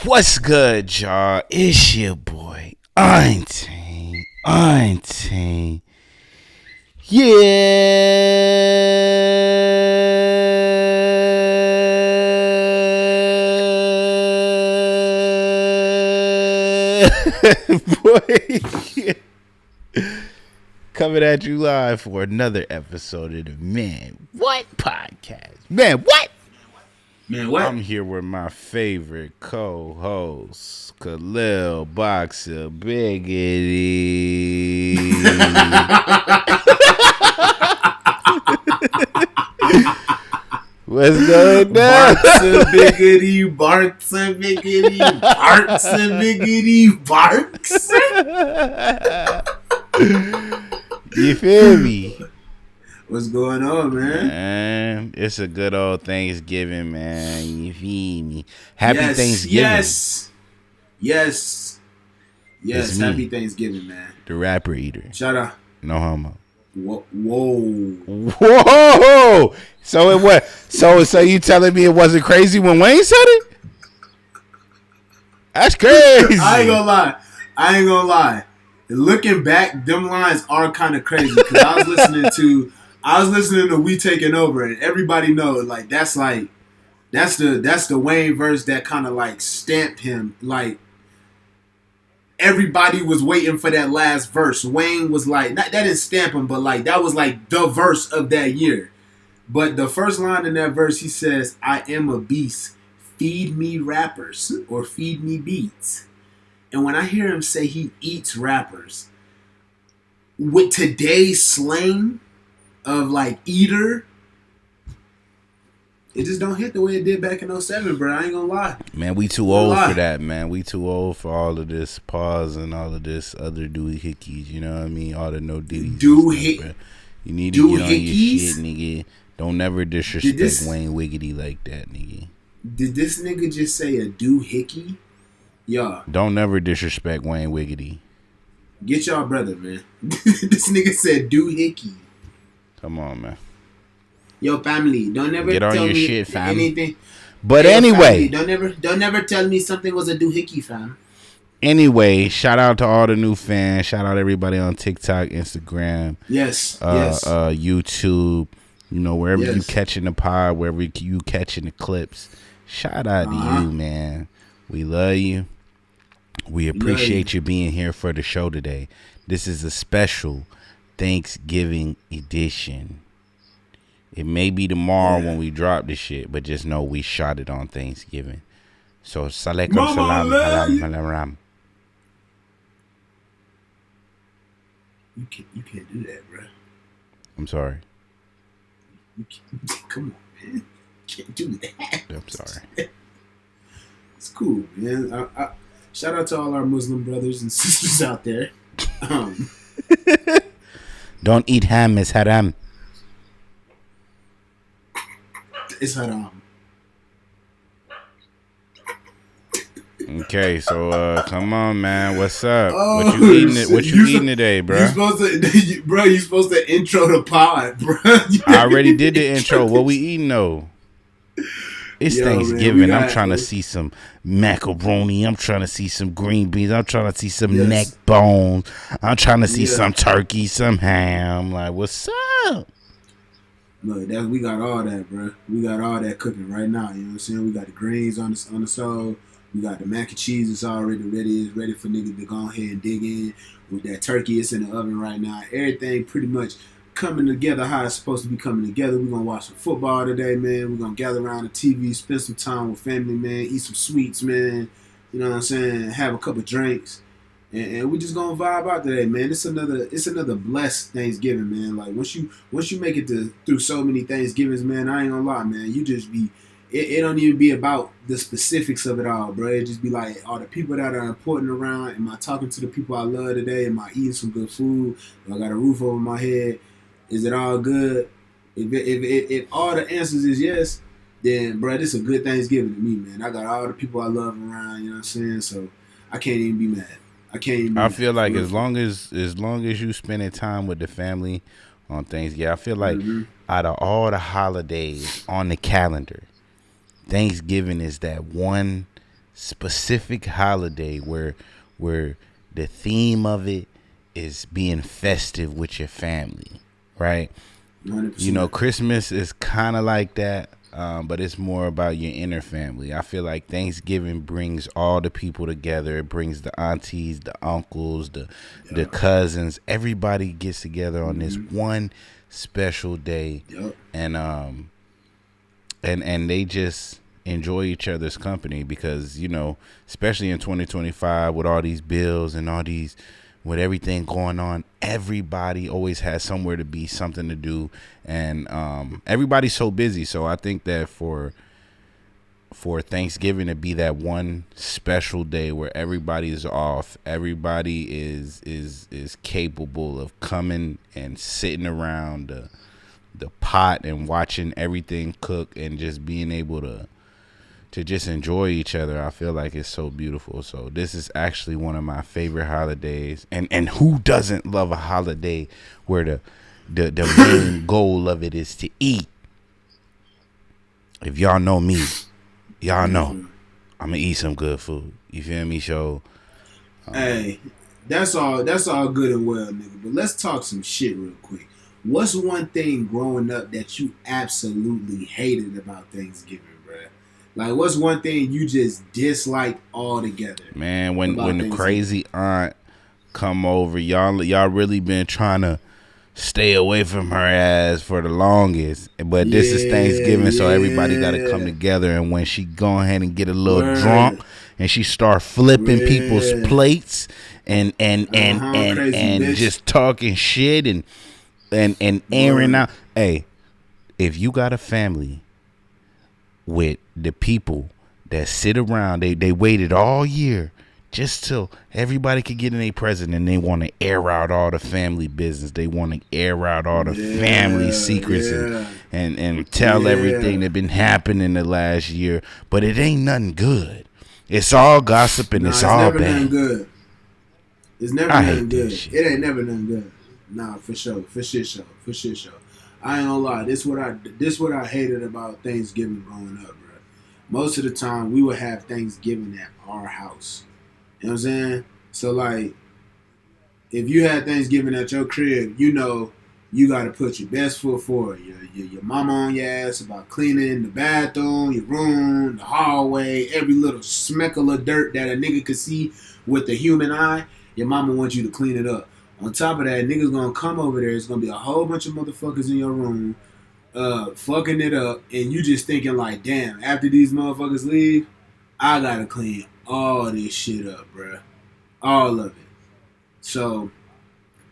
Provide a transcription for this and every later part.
What's good, y'all? It's your boy, Auntie. Auntie. Yeah. Boy. Coming at you live for another episode of the Man What podcast. Man, what? Man, what? I'm here with my favorite co-host, Khalil, Boxer, Biggity. What's going on? Barks and Biggity, barks and Biggity, barks and Biggity, barks. You feel me? What's going on, man? Man, it's a good old Thanksgiving, man. You feel me? Happy Thanksgiving. Yes. It's me, Happy Thanksgiving, man. the rapper eater. Shout out. No homo. Whoa. So it was. So you telling me it wasn't crazy when Wayne said it? That's crazy. I ain't gonna lie. Looking back, them lines are kind of crazy because I was listening to We Taking Over, and everybody knows that's the Wayne verse that kind of like stamped him. Like everybody was waiting for that last verse. Wayne was like, that didn't stamp him, but like that was like the verse of that year. But the first line in that verse, he says, "I am a beast. Feed me rappers or feed me beats." And when I hear him say he eats rappers, with today's slang of like eater, it just don't hit the way it did back in 07, bro. I ain't gonna lie. Man, we too old for that, man. We too old for all of this pause and all of this other doohickeys, you know what I mean? All the no Diddy's. You need to get on your shit, nigga. Don't never disrespect Wayne Wiggity like that, nigga. Did this nigga just say a doohickey? Y'all. Don't never disrespect Wayne Wiggity. Get y'all brother, man. This nigga said doohickey. Come on, man. Yo, family, don't never get on tell your me shit, fam. Anything. But hey, anyway, family, don't never tell me something was a doohickey, fam. Anyway, shout out to all the new fans. Shout out everybody on TikTok, Instagram, yes, YouTube. You know, wherever you catching the pod, wherever you catching the clips. Shout out to you, man. We love you. We appreciate you being here for the show today. This is a special Thanksgiving edition. It may be tomorrow when we drop this shit, but just know we shot it on Thanksgiving. So, salaikum salam, haram, haram. You can't do that, bro. I'm sorry. Come on, man. You can't do that. I'm sorry. It's cool, man. I shout out to all our Muslim brothers and sisters out there. Don't eat ham, it's haram. It's haram. Okay, so come on, man. What's up? What you eating? What you eating today, bro? You supposed to intro the pod, bro. I already did the intro. What we eating though? It's Thanksgiving. I'm trying to see some macaroni. I'm trying to see some green beans. I'm trying to see some neck bones. I'm trying to see some turkey, some ham. Like, what's up? Look, we got all that, bro. We got all that cooking right now. You know what I'm saying? We got the greens on the stove. We got the mac and cheese. It's already ready. It's ready for niggas to go ahead and dig in. With that turkey, it's in the oven right now. Everything pretty much coming together how it's supposed to be coming together. We're going to watch some football today, man. We're going to gather around the TV, spend some time with family, man. Eat some sweets, man. You know what I'm saying? Have a couple drinks. And we're just going to vibe out today, man. It's another blessed Thanksgiving, man. Like, once you make it through so many Thanksgivings, man, I ain't going to lie, man. You just be... It don't even be about the specifics of it all, bro. It just be like, all the people that are important around. Am I talking to the people I love today? Am I eating some good food? Do I got a roof over my head? Is it all good? If all the answers is yes, then, bro, this is a good Thanksgiving to me, man. I got all the people I love around, you know what I'm saying? So I can't even be mad. I feel like as long as you spending time with the family on Thanksgiving, I feel like out of all the holidays on the calendar, Thanksgiving is that one specific holiday where the theme of it is being festive with your family, right? 100%. You know, Christmas is kind of like that, but it's more about your inner family. I feel like Thanksgiving brings all the people together. It brings the aunties, the uncles, the cousins. Everybody gets together on this one special day, and they just enjoy each other's company because, you know, especially in 2025 with all these bills and all these, with everything going on, everybody always has somewhere to be, something to do, and everybody's so busy. So I think that for Thanksgiving to be that one special day where everybody is off, everybody is capable of coming and sitting around the pot and watching everything cook and just being able to just enjoy each other. I feel like it's so beautiful. So this is actually one of my favorite holidays. And who doesn't love a holiday where the main goal of it is to eat? If y'all know me, y'all know I'm gonna eat some good food. You feel me? So hey, that's all good and well, nigga. But let's talk some shit real quick. What's one thing growing up that you absolutely hated about Thanksgiving? Like, what's one thing you just dislike altogether? Man, when the crazy aunt come over, y'all really been trying to stay away from her ass for the longest. But this is Thanksgiving, so everybody got to come together. And when she go ahead and get a little drunk, and she start flipping people's plates and just talking shit and airing out. Hey, if you got a family with the people that sit around, they waited all year just till everybody could get in a present, and they want to air out all the family business. They want to air out all the family secrets and tell everything that been happening the last year. But it ain't nothing good. It's all gossip and it's all bad. Nothing good. It's never nothing good. It ain't never nothing good. Nah, for sure. For shit show. I ain't gonna lie. This what I hated about Thanksgiving growing up, bro. Most of the time, we would have Thanksgiving at our house. You know what I'm saying? So, like, if you had Thanksgiving at your crib, you know you got to put your best foot forward. Your mama on your ass about cleaning the bathroom, your room, the hallway, every little speckle of dirt that a nigga could see with the human eye. Your mama wants you to clean it up. On top of that, niggas gonna come over there. It's gonna be a whole bunch of motherfuckers in your room, fucking it up, and you just thinking like, damn, after these motherfuckers leave, I gotta clean all this shit up, bruh. All of it. So,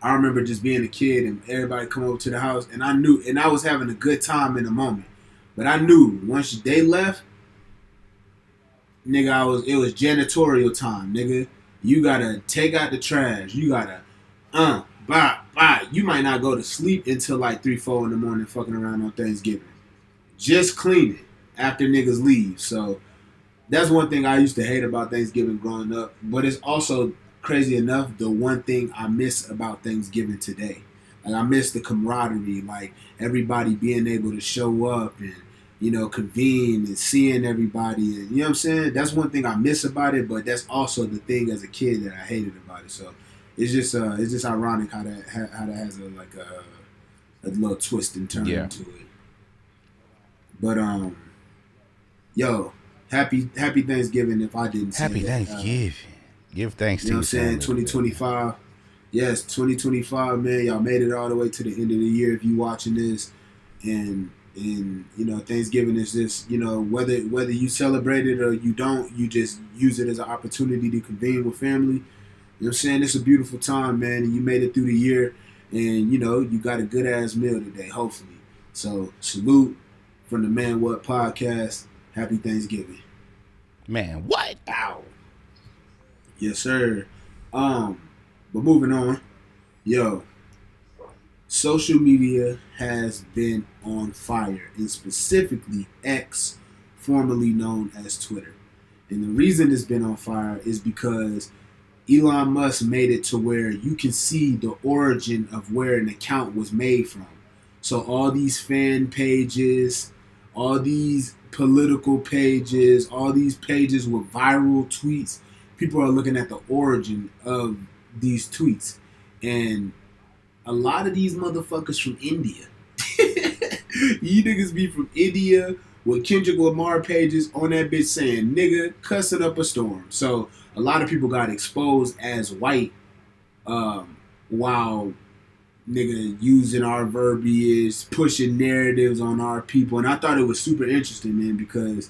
I remember just being a kid and everybody come over to the house, and I knew, and I was having a good time in the moment. But I knew once they left, nigga, it was janitorial time, nigga. You gotta take out the trash. You gotta bye. You might not go to sleep until like 3, 4 in the morning fucking around on Thanksgiving. Just clean it after niggas leave. So that's one thing I used to hate about Thanksgiving growing up. But it's also, crazy enough, the one thing I miss about Thanksgiving today. Like, I miss the camaraderie, like everybody being able to show up and, you know, convene and seeing everybody. And, you know what I'm saying? That's one thing I miss about it, but that's also the thing as a kid that I hated about it. So it's just ironic how that has a little twist and turn into it. But yo, happy Thanksgiving. If I didn't say happy Thanksgiving, give thanks to you. Know what I'm saying? 2025. Yes, 2025, man. Y'all made it all the way to the end of the year. If you watching this, and you know, Thanksgiving is just, you know, whether you celebrate it or you don't, you just use it as an opportunity to convene with family. You know what I'm saying? It's a beautiful time, man, and you made it through the year, and, you know, you got a good-ass meal today, hopefully. So, salute from the Man What Podcast. Happy Thanksgiving. Man, what? Ow. Yes, sir. But moving on. Yo, social media has been on fire, and specifically X, formerly known as Twitter. And the reason it's been on fire is because Elon Musk made it to where you can see the origin of where an account was made from. So all these fan pages, all these political pages, all these pages with viral tweets. People are looking at the origin of these tweets, and a lot of these motherfuckers from India. You niggas be from India with Kendrick Lamar pages on that bitch saying nigga cussing up a storm. So a lot of people got exposed as white, while nigga using our verbiage, pushing narratives on our people. And I thought it was super interesting, man, because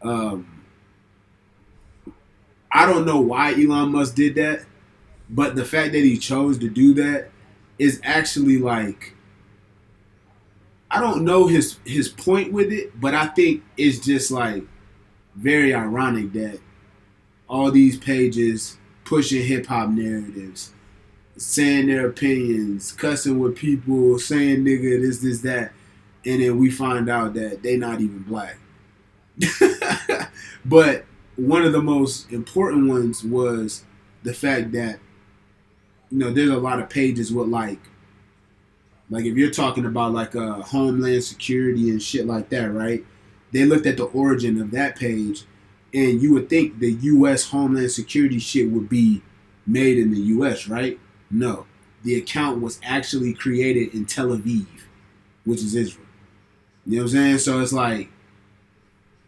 um, I don't know why Elon Musk did that, but the fact that he chose to do that is actually like, I don't know his point with it, but I think it's just like very ironic that all these pages pushing hip hop narratives, saying their opinions, cussing with people, saying nigga this that, and then we find out that they not even black. But one of the most important ones was the fact that, you know, there's a lot of pages with like if you're talking about like homeland security and shit like that, right? They looked at the origin of that page, and you would think the U.S. homeland security shit would be made in the U.S., right? No, the account was actually created in Tel Aviv, which is Israel. You know what I'm saying? So it's like,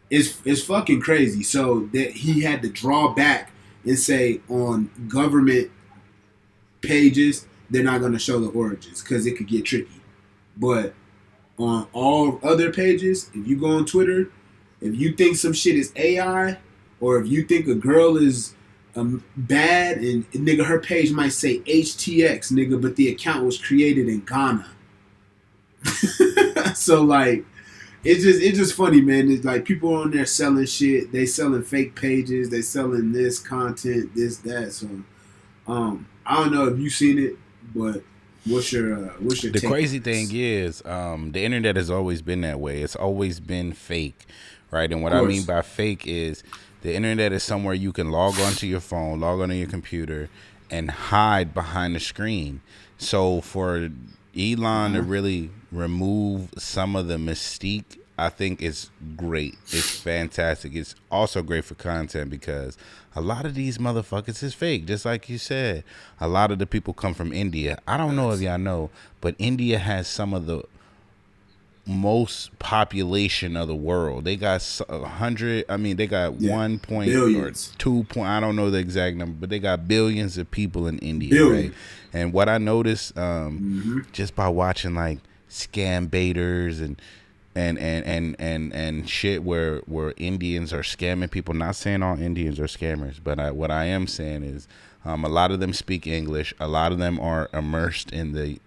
it's fucking crazy. So that he had to draw back and say on government pages they're not going to show the origins because it could get tricky. But on all other pages, if you go on Twitter, if you think some shit is AI, or if you think a girl is bad, and nigga, her page might say HTX, nigga, but the account was created in Ghana. So like, it's just funny, man. It's like people on there selling shit. They selling fake pages. They selling this content, this that. So I don't know if you seen it, but what's your the take crazy on thing this? is the internet has always been that way. It's always been fake, right? And Of what I mean course. by fake is the internet is somewhere you can log onto your phone, log onto your computer, and hide behind the screen. So for Elon to Uh-huh. really remove some of the mystique, I think it's great. It's fantastic. It's also great for content because a lot of these motherfuckers is fake. Just like you said, a lot of the people come from India. I don't know if Facts. y'all know, but India has some of the most population of the world. They got 100. I mean, they got Yeah. 1 point or Billions. 2 point. I don't know the exact number, but they got billions of people in India, right? Billion. And what I noticed, Mm-hmm. just by watching like scam baiters and shit where Indians are scamming people. Not saying all Indians are scammers, but what I am saying is a lot of them speak English. A lot of them are immersed in the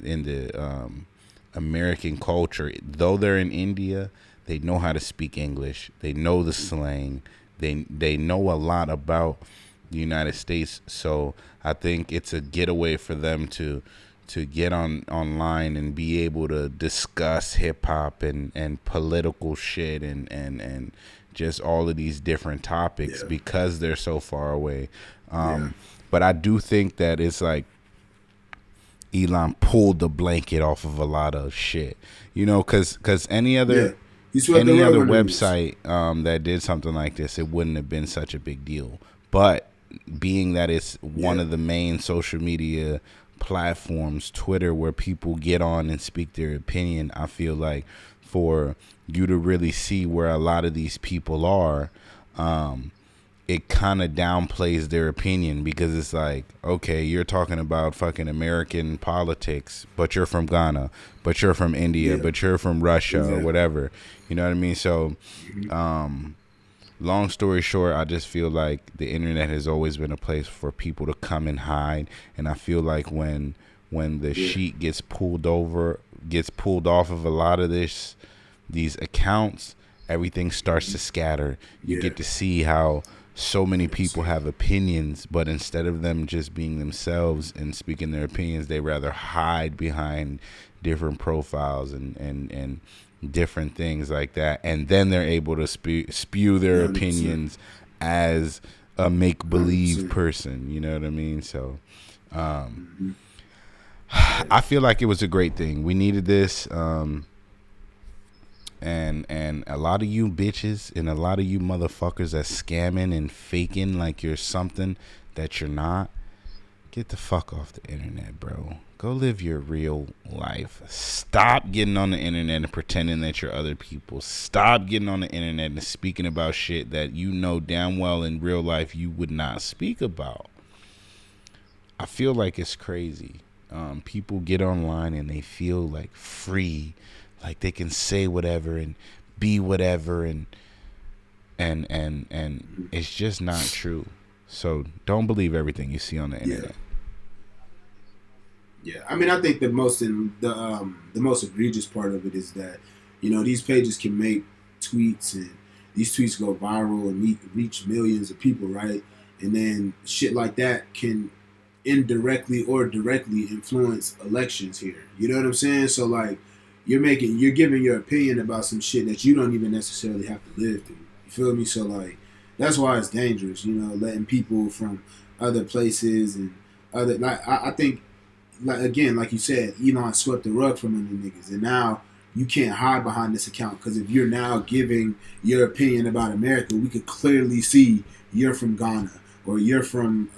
American culture. Though they're in India, they know how to speak English. They know the slang. They know a lot about the United States. So I think it's a getaway for them to get online and be able to discuss hip hop and political shit and just all of these different topics Yeah. because they're so far away. Yeah. But I do think that it's like Elon pulled the blanket off of a lot of shit, because any Yeah. other He swept the rug underneath us. website that did something like this, it wouldn't have been such a big deal. But being that it's one Yeah. of the main social media platforms, Twitter, where people get on and speak their opinion, I feel like for you to really see where a lot of these people are, it kind of downplays their opinion because it's like, okay, you're talking about fucking American politics, but you're from Ghana, but you're from India, Yeah. but you're from Russia or Exactly. whatever. You know what I mean? So, long story short, I just feel like the internet has always been a place for people to come and hide, and I feel like when the Yeah. sheet gets pulled off of a lot of these accounts, everything starts to scatter. You Yeah. get to see how so many people have opinions, but instead of them just being themselves and speaking their opinions, they rather hide behind different profiles and different things like that, and then they're able to spew their 100%. opinions as a make-believe 100%. person. You know what I mean? So Mm-hmm. I feel like it was a great thing. We needed this. And a lot of you bitches and a lot of you motherfuckers that's scamming and faking like you're something that you're not, get the fuck off the internet, bro. Go live your real life. Stop getting on the internet and pretending that you're other people. Stop getting on the internet and speaking about shit that you know damn well in real life you would not speak about. I feel like it's crazy. People get online and they feel like free, like they can say whatever and be whatever, and it's just not true. So don't believe everything you see on the internet. Yeah, I mean, I think the most egregious part of it is that, these pages can make tweets, and these tweets go viral and reach millions of people, right? And then shit like that can indirectly or directly influence elections here. You know what I'm saying? So like, you're giving your opinion about some shit that you don't even necessarily have to live through. You feel me? So like, that's why it's dangerous. Letting people from other places and other, like, I think, like, again, like you said, Elon swept the rug from under niggas, and now you can't hide behind this account, because if you're now giving your opinion about America, we could clearly see you're from Ghana, or you're from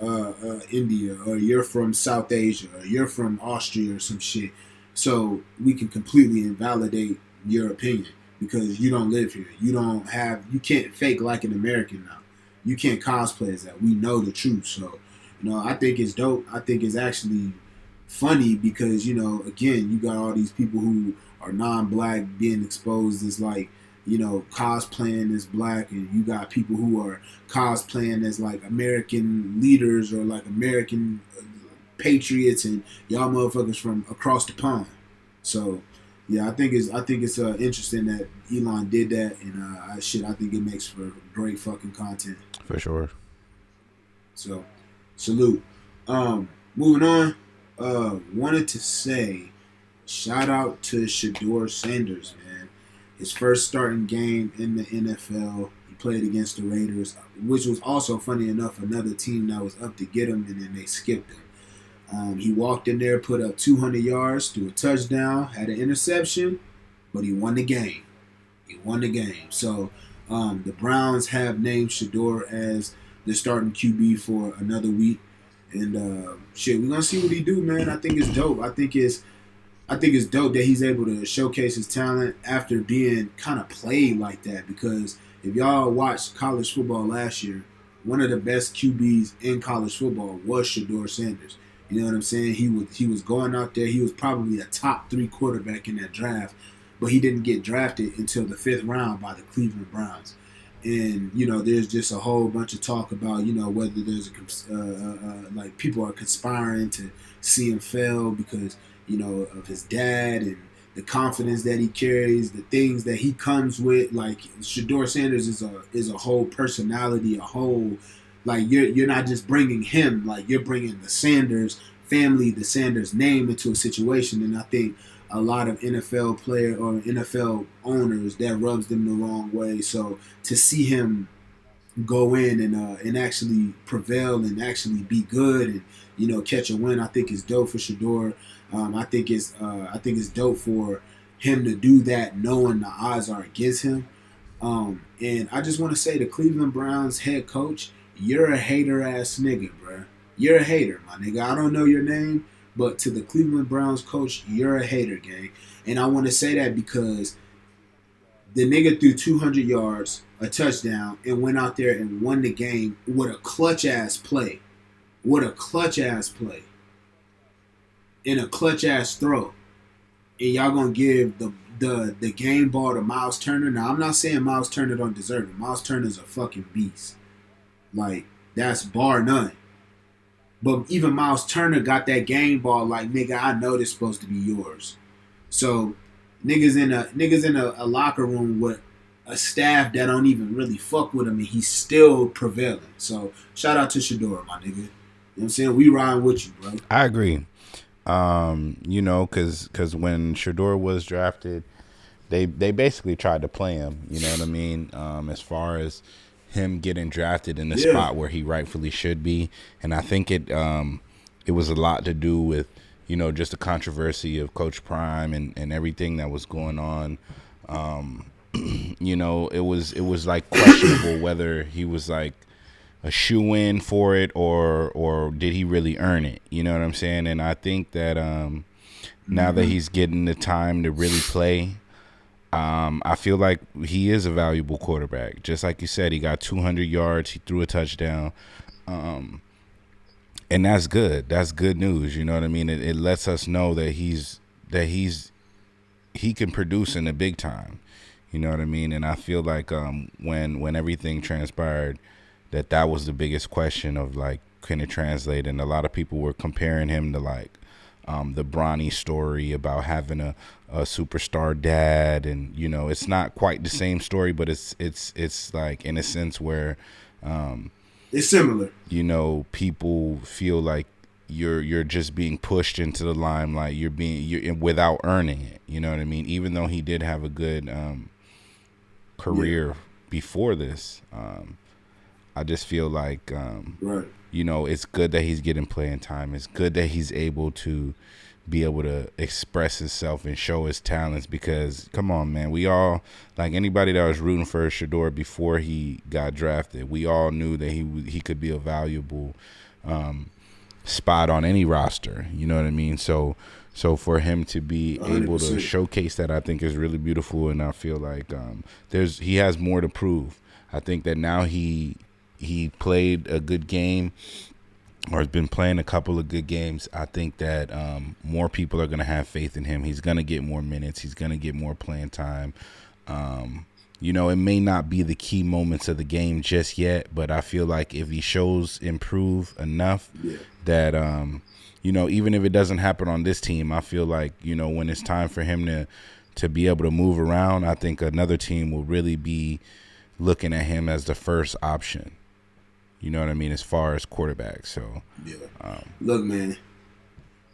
India, or you're from South Asia, or you're from Austria or some shit. So we can completely invalidate your opinion because you don't live here. You can't fake like an American now. You can't cosplay as that. We know the truth. So, I think it's dope. I think it's actually funny because, again, you got all these people who are non-black being exposed as like, cosplaying as black, and you got people who are cosplaying as like American leaders or like American patriots, and y'all motherfuckers from across the pond. So yeah, I think it's interesting that Elon did that, and I think it makes for great fucking content for sure. So salute. Moving on. Wanted to say shout out to Shedeur Sanders, man. His first starting game in the NFL, he played against the Raiders, which was also, funny enough, another team that was up to get him, and then they skipped him. He walked in there, put up 200 yards, threw a touchdown, had an interception, but he won the game. So the Browns have named Shedeur as the starting QB for another week. And we're gonna see what he do, man. I think it's dope. I think it's dope that he's able to showcase his talent after being kind of played like that. Because if y'all watched college football last year, one of the best QBs in college football was Shedeur Sanders. You know what I'm saying? He was going out there. He was probably a top 3 quarterback in that draft, but he didn't get drafted until the 5th round by the Cleveland Browns. And there's just a whole bunch of talk about whether there's like people are conspiring to see him fail because of his dad and the confidence that he carries, the things that he comes with. Like, Shedeur Sanders is a whole personality, a whole, like, you're not just bringing him, like, you're bringing the Sanders family, the Sanders name into a situation. And I think a lot of NFL player or NFL owners, that rubs them the wrong way. So to see him go in and actually prevail and actually be good and catch a win, I think is dope for Shedeur. I think it's dope for him to do that, knowing the odds are against him. And I just want to say, the Cleveland Browns head coach, you're a hater ass nigga, bruh. You're a hater, my nigga. I don't know your name, but to the Cleveland Browns coach, you're a hater, gang. And I want to say that because the nigga threw 200 yards, a touchdown, and went out there and won the game with a clutch-ass play. In a clutch-ass throw. And y'all going to give the game ball to Miles Turner. Now, I'm not saying Miles Turner don't deserve it. Miles Turner's a fucking beast. Like, that's bar none. But even Miles Turner got that game ball like, nigga, I know this supposed to be yours. So niggas in a locker room with a staff that don't even really fuck with him, and he's still prevailing. So shout out to Shedeur, my nigga. You know what I'm saying? We riding with you, bro. I agree. Because when Shedeur was drafted, they basically tried to play him. You know what I mean? As far as him getting drafted in the spot where he rightfully should be. And I think it was a lot to do with, just the controversy of Coach Prime and everything that was going on You know, it was like questionable whether he was like a shoe in for it or did he really earn it? You know what I'm saying? And I think that now that he's getting the time to really play, I feel like he is a valuable quarterback. Just like you said, he got 200 yards, he threw a touchdown. And that's good. That's good news. You know what I mean? It lets us know that he can produce in the big time. You know what I mean? And I feel like when everything transpired, that was the biggest question of like, can it translate? And a lot of people were comparing him to like the Bronny story about having a superstar dad, and you know, it's not quite the same story, but it's like in a sense where it's similar. You know, people feel like you're just being pushed into the limelight. You're without earning it. You know what I mean? Even though he did have a good career before this, I just feel like right. You know, it's good that he's getting playing time. It's good that he's able to express himself and show his talents, because come on, man, we all, like anybody that was rooting for Shador before he got drafted, we all knew that he could be a valuable spot on any roster. You know what I mean? So for him to be 100%. able to showcase that, I think is really beautiful, and I feel like he has more to prove. I think that now he played a good game, or has been playing a couple of good games. I think that more people are going to have faith in him. He's going to get more minutes. He's going to get more playing time. You know, it may not be the key moments of the game just yet, but I feel like if he shows improve enough that, you know, even if it doesn't happen on this team, I feel like, you know, when it's time for him to be able to move around, I think another team will really be looking at him as the first option. You know what I mean, as far as quarterback. So Look, man.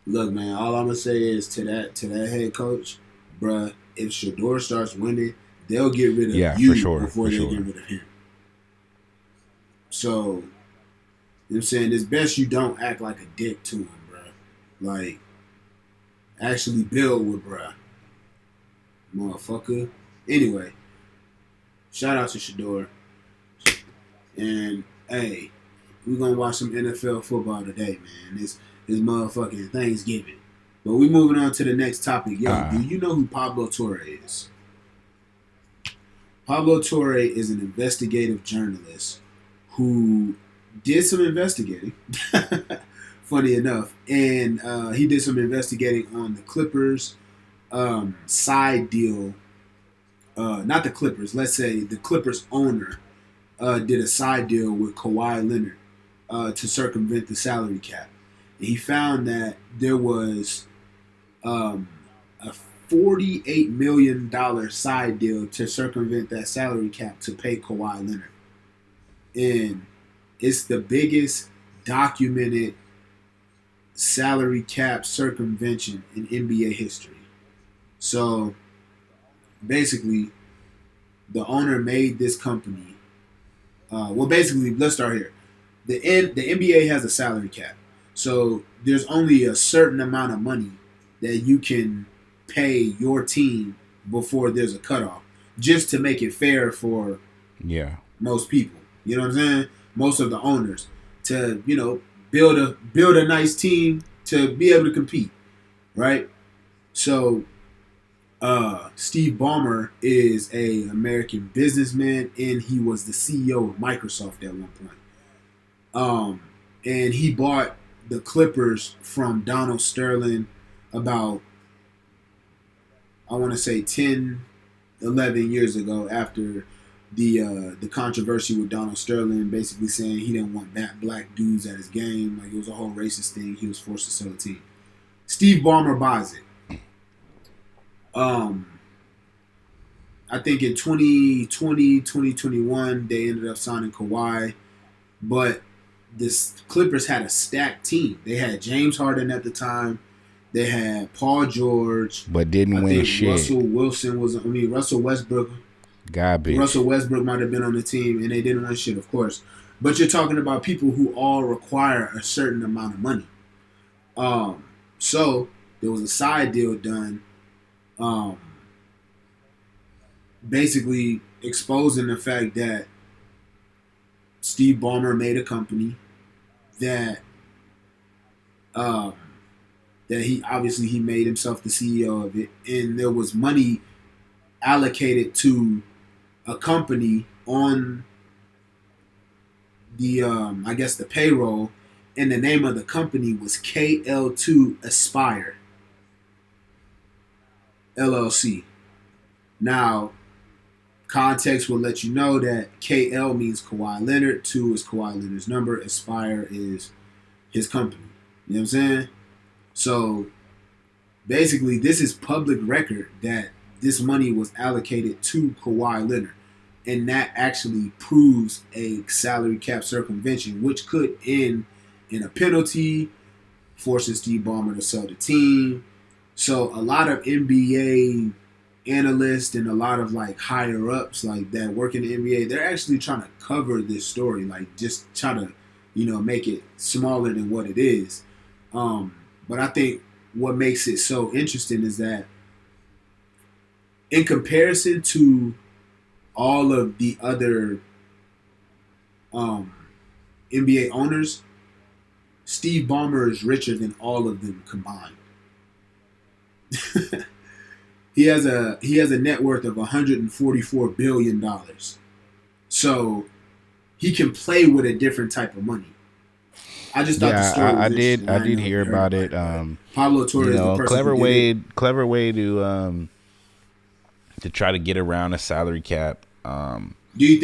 All I'm gonna say is to that head coach, bruh. If Shador starts winning, they'll get rid of you before they get rid of him. So, you know what I'm saying, it's best you don't act like a dick to him, bruh. Like, actually build with bruh, motherfucker. Anyway, shout out to Shador, and hey, we're gonna watch some NFL football today, man. It's motherfucking Thanksgiving. But we moving on to the next topic. Yo, do you know who Pablo Torre is? Pablo Torre is an investigative journalist who did some investigating, funny enough, and he did some investigating on the Clippers side deal. Not the Clippers. Let's say the Clippers owner did a side deal with Kawhi Leonard to circumvent the salary cap. And he found that there was a $48 million side deal to circumvent that salary cap to pay Kawhi Leonard. And it's the biggest documented salary cap circumvention in NBA history. So basically, the owner made this company. Let's start here. The NBA has a salary cap, so there's only a certain amount of money that you can pay your team before there's a cutoff, just to make it fair for most people. You know what I'm saying? Most of the owners to build a nice team to be able to compete, right? So Steve Ballmer is an American businessman, and he was the CEO of Microsoft at one point. And he bought the Clippers from Donald Sterling about, I want to say 10, 11 years ago, after the controversy with Donald Sterling basically saying he didn't want black dudes at his game. Like, it was a whole racist thing. He was forced to sell the team. Steve Ballmer buys it. I think in 2020, 2021, they ended up signing Kawhi. But this Clippers had a stacked team. They had James Harden at the time. They had Paul George. But didn't win shit. Russell Westbrook. Garbage. Russell Westbrook might have been on the team, and they didn't win shit, of course. But you're talking about people who all require a certain amount of money. So there was a side deal done. basically exposing the fact that Steve Ballmer made a company that um, that he made himself the CEO of it, and there was money allocated to a company on the I guess the payroll, and the name of the company was KL2 Aspire LLC. Now, context will let you know that KL means Kawhi Leonard, 2 is Kawhi Leonard's number, Aspire is his company. You know what I'm saying? So basically, this is public record that this money was allocated to Kawhi Leonard. And that actually proves a salary cap circumvention, which could end in a penalty, forcing Steve Ballmer to sell the team. So a lot of NBA analysts and a lot of like higher ups like that work in the NBA, they're actually trying to cover this story, like just try to, make it smaller than what it is. But I think what makes it so interesting is that in comparison to all of the other NBA owners, Steve Ballmer is richer than all of them combined. he has a net worth of $144 billion. So he can play with a different type of money. I just thought the story was interesting. I did hear about it. Pablo Torres, the person clever who did it. clever way to try to get around a salary cap. Do you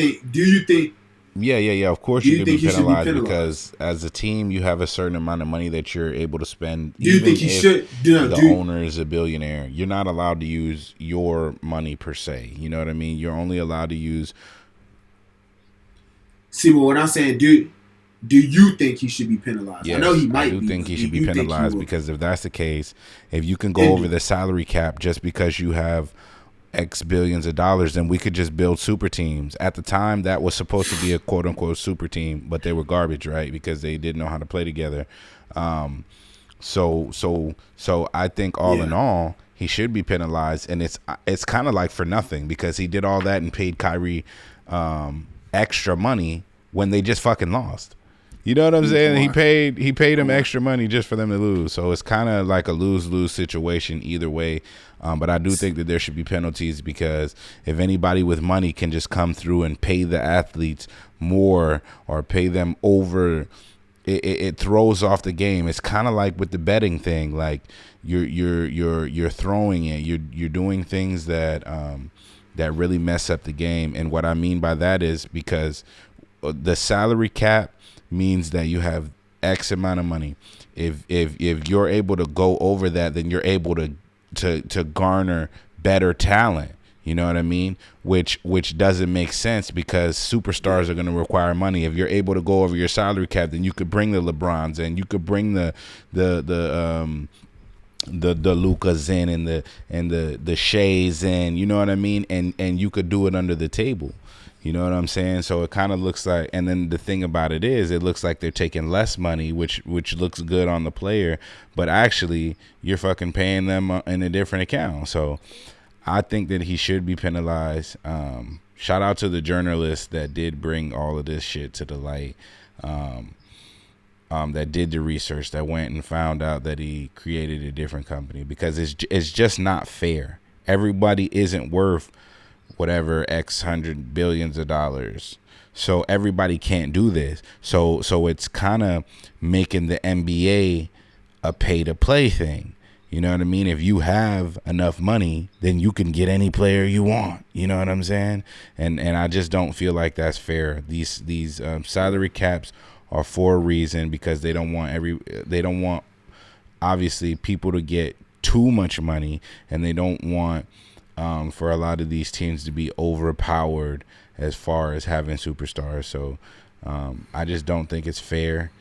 think? Yeah. Of course, you could be penalized because as a team, you have a certain amount of money that you're able to spend. Do you think he should? The owner is a billionaire. You're not allowed to use your money per se. You know what I mean? You're only allowed to use. See, but what I'm saying, do you think he should be penalized? Yes, I know he might. I do think he should be penalized because if that's the case, if you can go over the salary cap just because you have X billions of dollars, then we could just build super teams. At the time, that was supposed to be a quote unquote super team, but they were garbage, right? Because they didn't know how to play together. So I think all in all, he should be penalized, and it's kind of like for nothing because he did all that and paid Kyrie extra money when they just fucking lost. You know what I'm saying? He paid him extra money just for them to lose. So it's kind of like a lose-lose situation either way. But I do think that there should be penalties because if anybody with money can just come through and pay the athletes more or pay them over, it throws off the game. It's kind of like with the betting thing. Like you're throwing it. You're doing things that that really mess up the game. And what I mean by that is because the salary cap means that you have X amount of money. If you're able to go over that, then you're able to garner better talent. You know what I mean? Which doesn't make sense because superstars are going to require money. If you're able to go over your salary cap, then you could bring the LeBrons and you could bring the Lucas in and the Shays in. You know what I mean? And you could do it under the table. You know what I'm saying? So it kind of looks like, and then the thing about it is, it looks like they're taking less money, which looks good on the player, but actually you're fucking paying them in a different account. So I think that he should be penalized. Shout out to the journalists that did bring all of this shit to the light, that did the research, that went and found out that he created a different company because it's just not fair. Everybody isn't worth whatever X hundred billions of dollars. So everybody can't do this. So it's kind of making the NBA a pay to play thing. You know what I mean? If you have enough money, then you can get any player you want. You know what I'm saying? And I just don't feel like that's fair. These salary caps are for a reason because they don't want obviously people to get too much money, and they don't want for a lot of these teams to be overpowered as far as having superstars. So I just don't think it's fair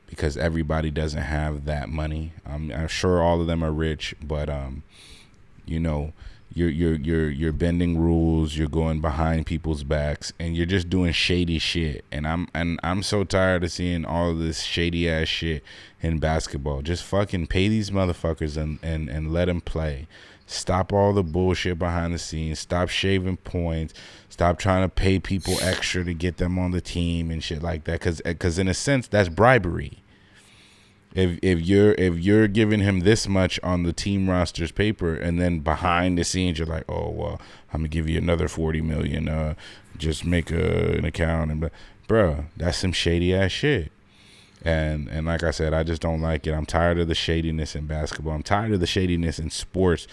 because everybody doesn't have that money. I'm sure all of them are rich, but you're bending rules, you're going behind people's backs, and you're just doing shady shit. And I'm so tired of seeing all of this shady ass shit in basketball. Just fucking pay these motherfuckers and let them play. Stop all the bullshit behind the scenes. Stop shaving points. Stop trying to pay people extra to get them on the team and shit like that. Because in a sense, that's bribery. If you're giving him this much on the team roster's paper, and then behind the scenes you're like, oh well, I'm gonna give you another $40 million. Just make an account and, bro, that's some shady ass shit. And like I said, I just don't like it. I'm tired of the shadiness in basketball. I'm tired of the shadiness in sports,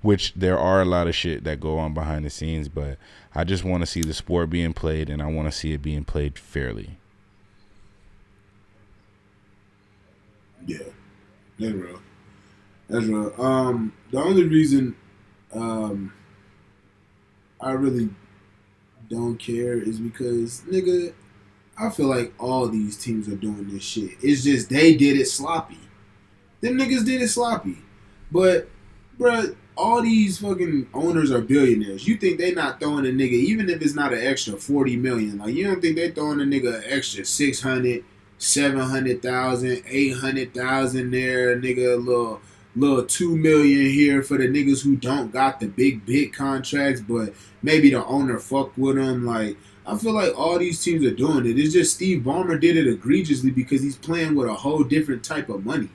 which there are a lot of shit that go on behind the scenes. But I just want to see the sport being played, and I want to see it being played fairly. Yeah, that's real. That's real. The only reason I really don't care is because, nigga, I feel like all these teams are doing this shit. It's just they did it sloppy. Them niggas did it sloppy. But, bruh, all these fucking owners are billionaires. You think they not throwing a nigga, even if it's not an extra $40 million, like, you don't think they throwing a nigga an extra 600, 700,000, 800,000 there, nigga, a little 2 million here for the niggas who don't got the big contracts, but maybe the owner fuck with them. Like, I feel like all these teams are doing it. It's just Steve Ballmer did it egregiously because he's playing with a whole different type of money.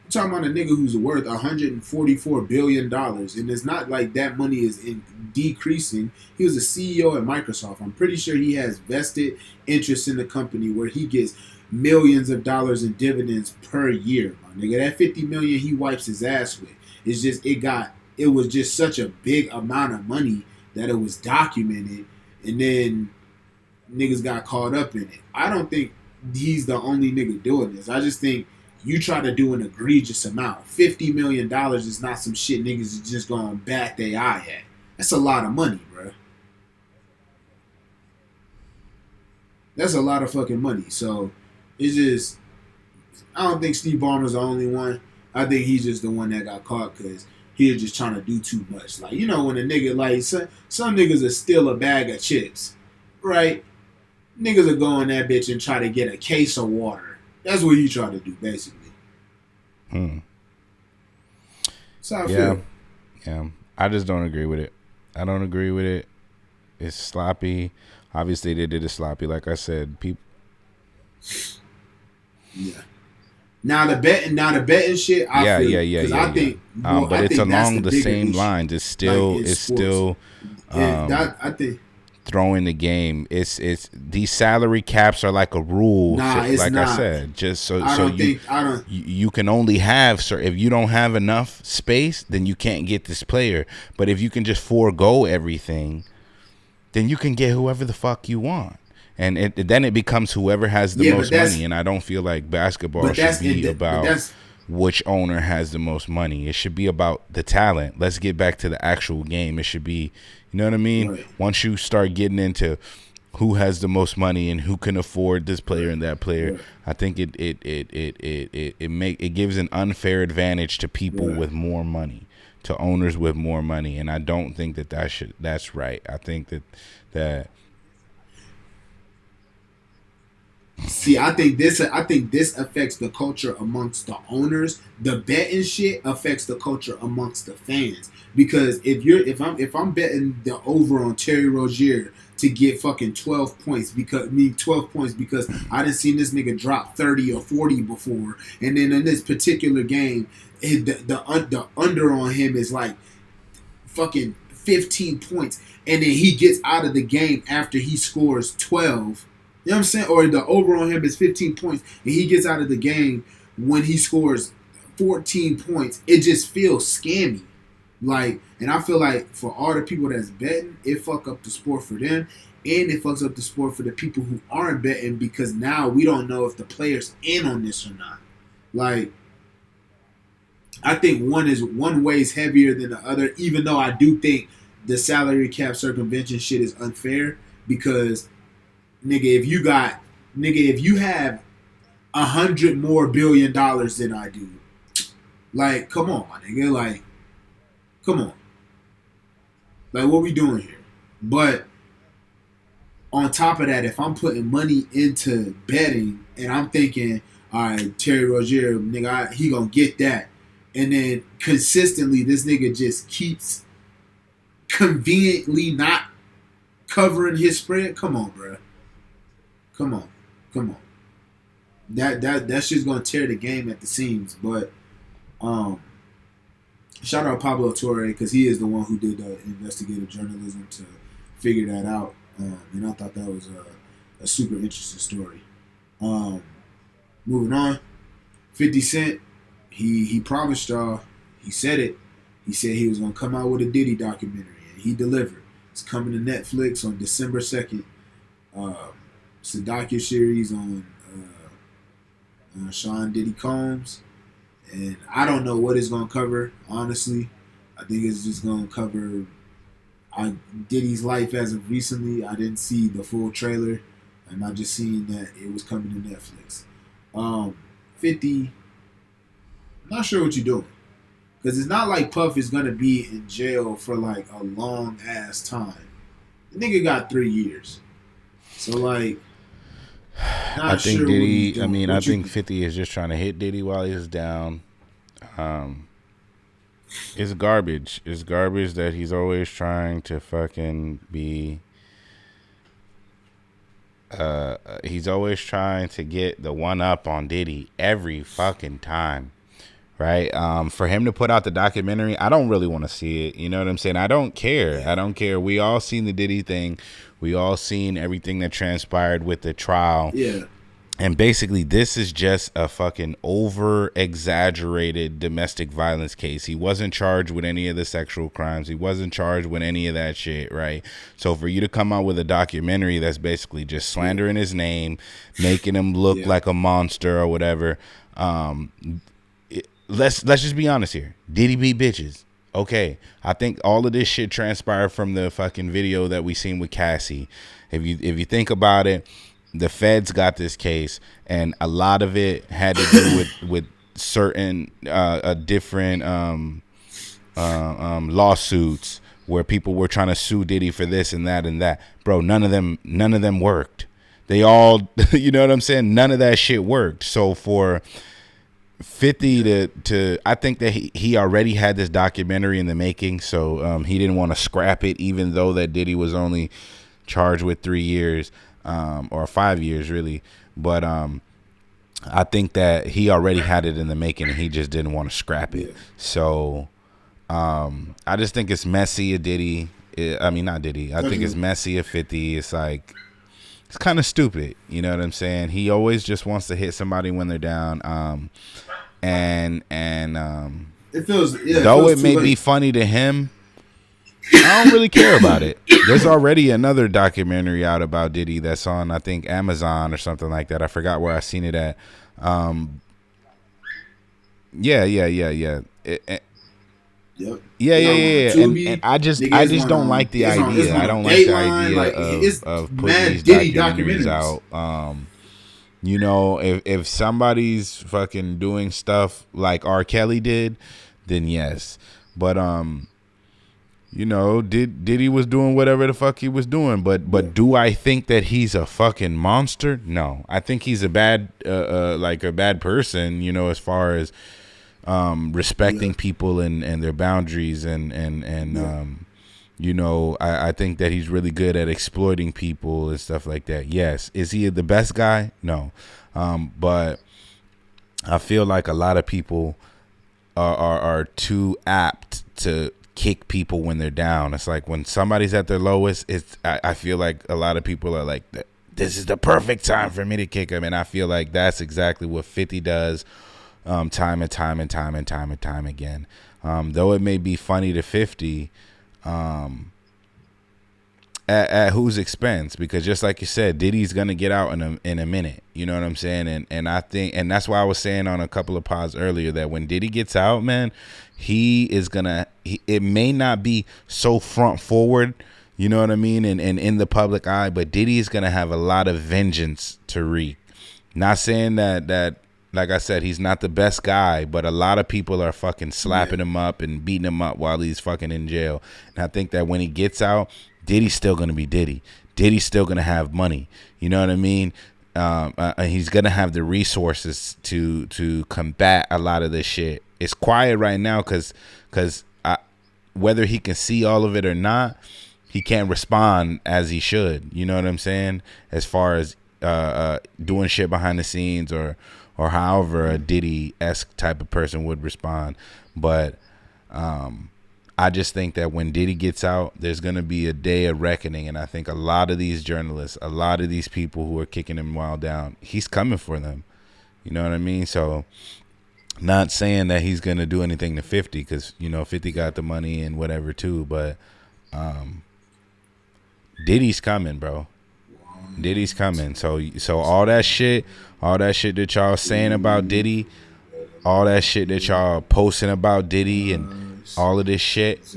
I'm talking about a nigga who's worth $144 billion, and it's not like that money is decreasing. He was a CEO at Microsoft. I'm pretty sure he has vested interest in the company where he gets millions of dollars in dividends per year. My nigga, that $50 million he wipes his ass with. It's just it was just such a big amount of money that it was documented, and then niggas got caught up in it. I don't think he's the only nigga doing this. I just think you try to do an egregious amount. $50 million is not some shit niggas is just going to bat their eye at. That's a lot of money, bro. That's a lot of fucking money. So it's just, I don't think Steve Ballmer's the only one. I think he's just the one that got caught because he was just trying to do too much. Like, you know, when a nigga, like, some niggas are steal a bag of chips, right? Niggas will go in that bitch and try to get a case of water. That's what he tried to do, basically. That's how I feel. Yeah. I just don't agree with it. I don't agree with it. It's sloppy. Obviously, they did it sloppy. Like I said, people. Yeah. Now the betting shit. I think, but it's along the same lines. It's still, I think. Throwing the game. It's these salary caps are like a rule. Nah, it's like not. I said, just you can only have, sir. If you don't have enough space, then you can't get this player. But if you can just forego everything, then you can get whoever the fuck you want. And then it becomes whoever has the most money. And I don't feel like basketball should be about which owner has the most money. It should be about the talent. Let's get back to the actual game. It should be, you know what I mean? Right. Once you start getting into who has the most money and who can afford this player and that player, right, I think it gives an unfair advantage to people with more money, to owners with more money. And I don't think that's right. I think that See, I think this affects the culture amongst the owners. The betting shit affects the culture amongst the fans. Because if I'm betting the over on Terry Rozier to get fucking 12 points because I didn't see this nigga drop 30 or 40 before, and then in this particular game, the under on him is like fucking 15 points, and then he gets out of the game after he scores 12. You know what I'm saying? Or the over on him is 15 points, and he gets out of the game when he scores 14 points. It just feels scammy. Like, and I feel like for all the people that's betting, it fuck up the sport for them, and it fucks up the sport for the people who aren't betting, because now we don't know if the player's in on this or not. Like, I think one weighs heavier than the other, even though I do think the salary cap circumvention shit is unfair, because if you have $100 more billion than I do, like, come on, my nigga, like, come on, like, what we doing here? But on top of that, if I'm putting money into betting and I'm thinking, all right, Terry Rozier, nigga, he gonna get that, and then consistently this nigga just keeps conveniently not covering his spread. Come on, bro. Come on. That shit's gonna tear the game at the seams. But shout out Pablo Torre, because he is the one who did the investigative journalism to figure that out. And I thought that was a super interesting story. Moving on, 50 Cent, he promised y'all, he said it. He said he was gonna come out with a Diddy documentary, and he delivered. It's coming to Netflix on December 2nd. It's a docuseries on Sean Diddy Combs, and I don't know what it's gonna cover. Honestly, I think it's just gonna cover Diddy's life as of recently. I didn't see the full trailer, and I just seen that it was coming to Netflix. 50, I'm not sure what you're doing, because it's not like Puff is gonna be in jail for like a long ass time. The nigga got 3 years, so like. I think Diddy. I think 50 is just trying to hit Diddy while he's down. It's garbage. It's garbage that he's always trying to fucking be. He's always trying to get the one up on Diddy every fucking time, right? For him to put out the documentary, I don't really want to see it. You know what I'm saying? I don't care. I don't care. We all seen the Diddy thing. We all seen everything that transpired with the trial. Yeah. And basically, this is just a fucking over-exaggerated domestic violence case. He wasn't charged with any of the sexual crimes. He wasn't charged with any of that shit, right? So for you to come out with a documentary that's basically just slandering his name, making him look like a monster or whatever, let's just be honest here. Diddy beat bitches. Okay, I think all of this shit transpired from the fucking video that we seen with Cassie. If you think about it, the feds got this case, and a lot of it had to do with certain different lawsuits where people were trying to sue Diddy for this and that and that. Bro, none of them worked. They all, you know what I'm saying? None of that shit worked. So for 50 to I think that he already had this documentary in the making, so he didn't want to scrap it, even though that Diddy was only charged with 3 years or 5 years really. But I think that he already had it in the making, and he just didn't want to scrap it. So I just think it's messy of Diddy. Not Diddy. I think it's messy of 50. It's like, it's kind of stupid. You know what I'm saying? He always just wants to hit somebody when they're down. And it feels, though it may be funny to him, I don't really care about it. There's already another documentary out about Diddy that's on, I think, Amazon or something like that. I forgot where I seen it at. Yeah. And I just don't like the idea. I don't like the idea of putting these documentaries out. You know, if somebody's fucking doing stuff like R. Kelly did, then yes. But you know, Diddy was doing whatever the fuck he was doing. But do I think that he's a fucking monster? No, I think he's a bad person. You know, as far as respecting people and their boundaries and you know, I think that he's really good at exploiting people and stuff like that. Yes. Is he the best guy? No. But I feel like a lot of people are too apt to kick people when they're down. It's like when somebody's at their lowest, I feel like a lot of people are like, this is the perfect time for me to kick him. And I feel like that's exactly what 50 does time and time again. Though it may be funny to 50, at whose expense? Because just like you said, Diddy's gonna get out in a minute. You know what I'm saying? And I think, and that's why I was saying on a couple of pods earlier that when Diddy gets out, man, he is gonna. It may not be so front forward. You know what I mean? And in the public eye, but Diddy is gonna have a lot of vengeance to wreak. Not saying that. Like I said, he's not the best guy, but a lot of people are fucking slapping him up and beating him up while he's fucking in jail. And I think that when he gets out, Diddy's still going to be Diddy. Diddy's still going to have money. You know what I mean? He's going to have the resources to combat a lot of this shit. it's quiet right now because whether he can see all of it or not, he can't respond as he should. You know what I'm saying? As far as doing shit behind the scenes or however a Diddy-esque type of person would respond. But I just think that when Diddy gets out, there's going to be a day of reckoning. And I think a lot of these journalists, a lot of these people who are kicking him while down, he's coming for them. You know what I mean? So not saying that he's going to do anything to 50 because, 50 got the money and whatever too. But Diddy's coming, bro. Diddy's coming. So all that shit that y'all saying about Diddy, all that shit that y'all posting about Diddy and all of this shit,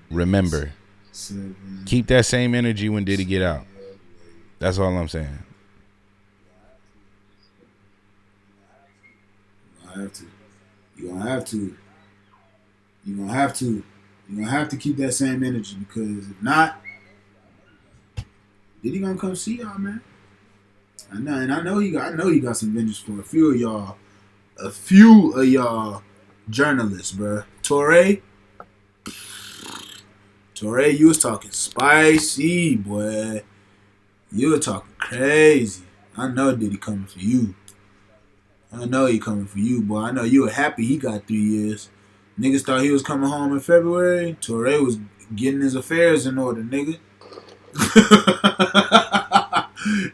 remember, keep that same energy when Diddy get out. That's all I'm saying. You're gonna have to keep that same energy because if not, Diddy gonna come see y'all, man. I know you got some vengeance for a few of y'all journalists, bro. Torre, you was talking spicy, boy. You were talking crazy. I know Diddy coming for you. I know he coming for you, boy. I know you were happy he got 3 years. Niggas thought he was coming home in February. Torre was getting his affairs in order, nigga.